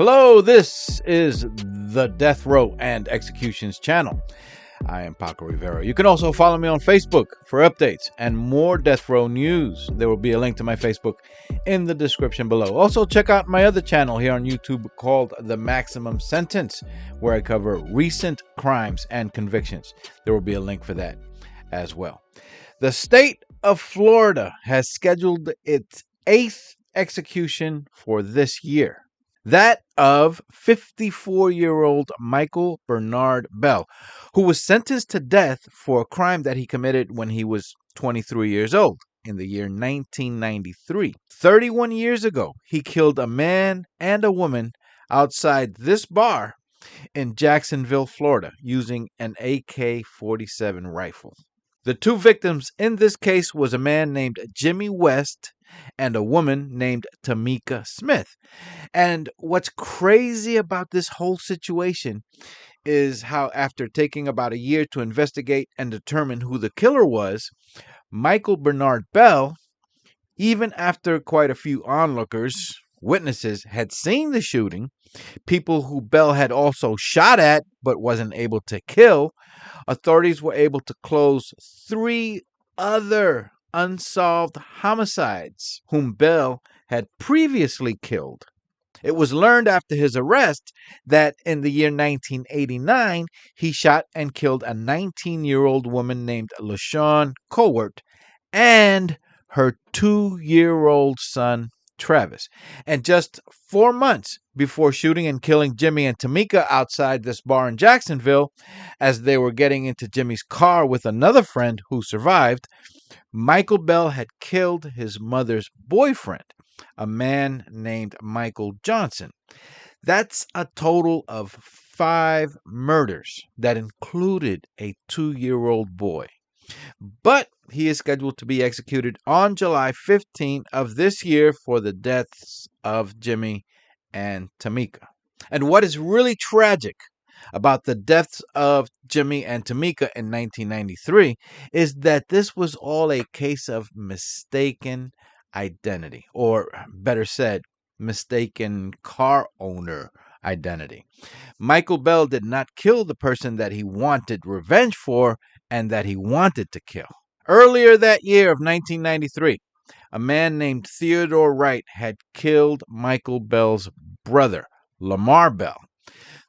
Hello, this is the Death Row and Executions channel. I am Paco Rivera. You can also follow me on Facebook for updates and more Death Row news. There will be a link to my Facebook in the description below. Also, check out my other channel here on YouTube called The Maximum Sentence, where I cover recent crimes and convictions. There will be a link for that as well. The state of Florida has scheduled its 8th execution for this year. That of 54-year-old Michael Bernard Bell, who was sentenced to death for a crime that he committed when he was 23 years old in the year 1993. 31 years ago, he killed a man and a woman outside this bar in Jacksonville, Florida, using an AK-47 rifle. The two victims in this case was a man named Jimmy West and a woman named Tamecka Smith. And what's crazy about this whole situation is how, after taking about a year to investigate and determine who the killer was, Michael Bernard Bell, even after quite a few onlookers, witnesses, had seen the shooting, people who Bell had also shot at but wasn't able to kill, authorities were able to close 3 other unsolved homicides whom Bell had previously killed. It was learned after his arrest that in the year 1989, he shot and killed a 19-year-old woman named Lashawn Cowart and her 2-year-old son, Travis. And just 4 months before shooting and killing Jimmy and Tamecka outside this bar in Jacksonville, as they were getting into Jimmy's car with another friend who survived, Michael Bell had killed his mother's boyfriend, a man named Michael Johnson. That's a total of 5 murders that included a 2-year-old boy. But he is scheduled to be executed on July 15 of this year for the deaths of Jimmy and Tamecka. And what is really tragic about the deaths of Jimmy and Tamecka in 1993 is that this was all a case of mistaken identity, or better said, mistaken car owner identity. Michael Bell did not kill the person that he wanted revenge for and that he wanted to kill. Earlier that year of 1993, a man named Theodore Wright had killed Michael Bell's brother, Lamar Bell.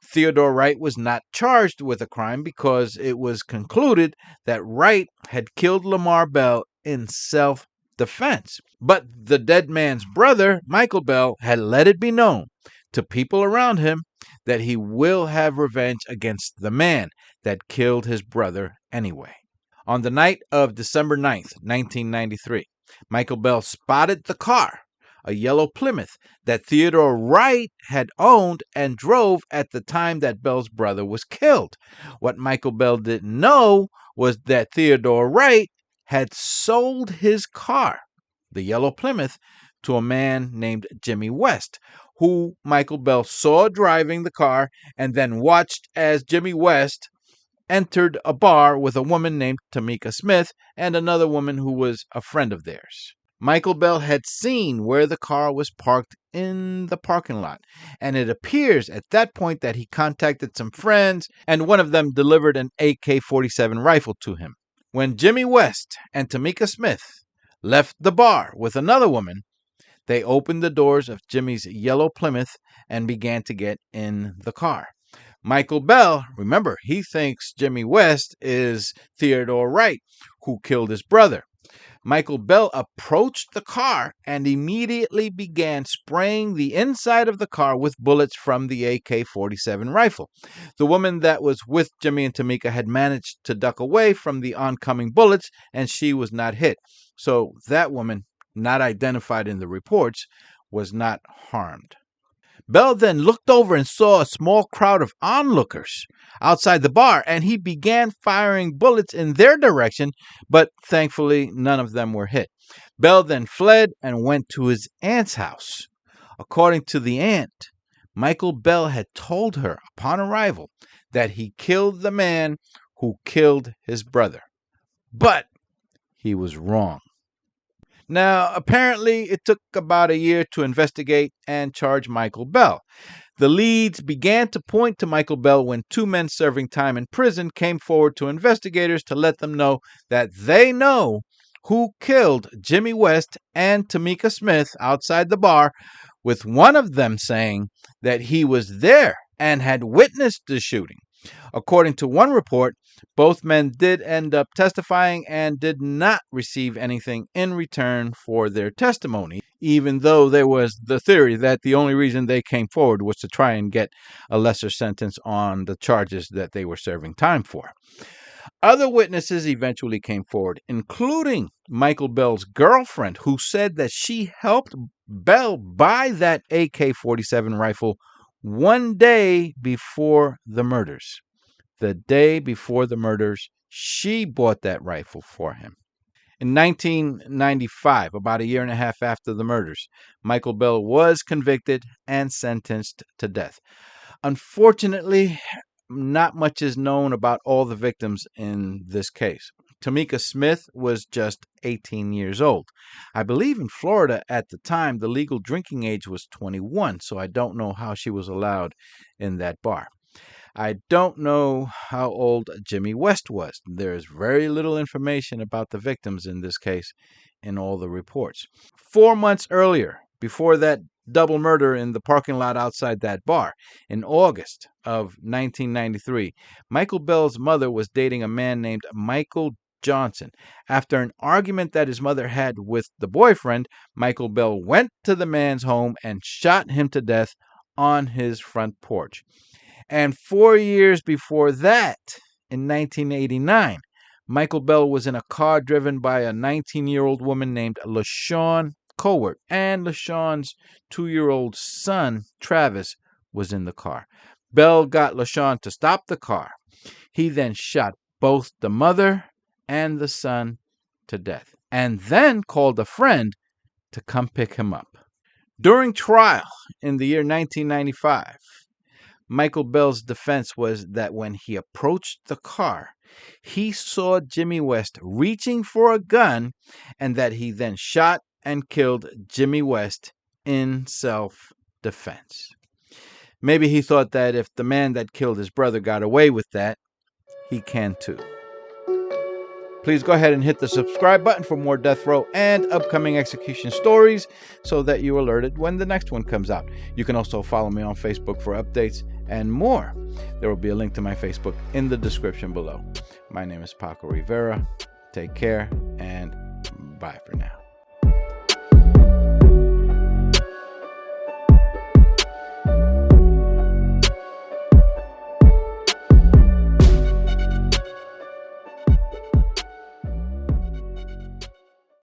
Theodore Wright was not charged with a crime because it was concluded that Wright had killed Lamar Bell in self-defense. But the dead man's brother, Michael Bell, had let it be known to people around him that he will have revenge against the man that killed his brother anyway. On the night of December 9th, 1993, Michael Bell spotted the car, a yellow Plymouth, that Theodore Wright had owned and drove at the time that Bell's brother was killed. What Michael Bell didn't know was that Theodore Wright had sold his car, the yellow Plymouth, to a man named Jimmy West, who Michael Bell saw driving the car and then watched as Jimmy West entered a bar with a woman named Tamecka Smith and another woman who was a friend of theirs. Michael Bell had seen where the car was parked in the parking lot, and it appears at that point that he contacted some friends, and one of them delivered an AK-47 rifle to him. When Jimmy West and Tamecka Smith left the bar with another woman, they opened the doors of Jimmy's yellow Plymouth and began to get in the car. Michael Bell, remember, he thinks Jimmy West is Theodore Wright, who killed his brother. Michael Bell approached the car and immediately began spraying the inside of the car with bullets from the AK-47 rifle. The woman that was with Jimmy and Tamecka had managed to duck away from the oncoming bullets, and she was not hit. So that woman, not identified in the reports, was not harmed. Bell then looked over and saw a small crowd of onlookers outside the bar, and he began firing bullets in their direction, but thankfully none of them were hit. Bell then fled and went to his aunt's house. According to the aunt, Michael Bell had told her upon arrival that he killed the man who killed his brother. But he was wrong. Now, apparently, it took about a year to investigate and charge Michael Bell. The leads began to point to Michael Bell when two men serving time in prison came forward to investigators to let them know that they know who killed Jimmy West and Tamecka Smith outside the bar, with one of them saying that he was there and had witnessed the shooting. According to one report, both men did end up testifying and did not receive anything in return for their testimony, even though there was the theory that the only reason they came forward was to try and get a lesser sentence on the charges that they were serving time for. Other witnesses eventually came forward, including Michael Bell's girlfriend, who said that she helped Bell buy that AK-47 rifle one day before the murders. The day before the murders, she bought that rifle for him. In 1995, about a year and a half after the murders, Michael Bell was convicted and sentenced to death. Unfortunately, not much is known about all the victims in this case. Tamecka Smith was just 18 years old. I believe in Florida at the time, the legal drinking age was 21, so I don't know how she was allowed in that bar. I don't know how old Jimmy West was. There is very little information about the victims in this case in all the reports. 4 months earlier, before that double murder in the parking lot outside that bar, in August of 1993, Michael Bell's mother was dating a man named Michael Johnson. After an argument that his mother had with the boyfriend, Michael Bell went to the man's home and shot him to death on his front porch. And 4 years before that, in 1989, Michael Bell was in a car driven by a 19-year-old woman named Lashawn Cowart, and Lashawn's 2-year-old son, Travis, was in the car. Bell got Lashawn to stop the car. He then shot both the mother and the son to death, and then called a friend to come pick him up. During trial in the year 1995, Michael Bell's defense was that when he approached the car, he saw Jimmy West reaching for a gun and that he then shot and killed Jimmy West in self-defense. Maybe he thought that if the man that killed his brother got away with that, he can too. Please go ahead and hit the subscribe button for more death row and upcoming execution stories so that you're alerted when the next one comes out. You can also follow me on Facebook for updates and more. There will be a link to my Facebook in the description below. My name is Paco Rivera. Take care and bye for now.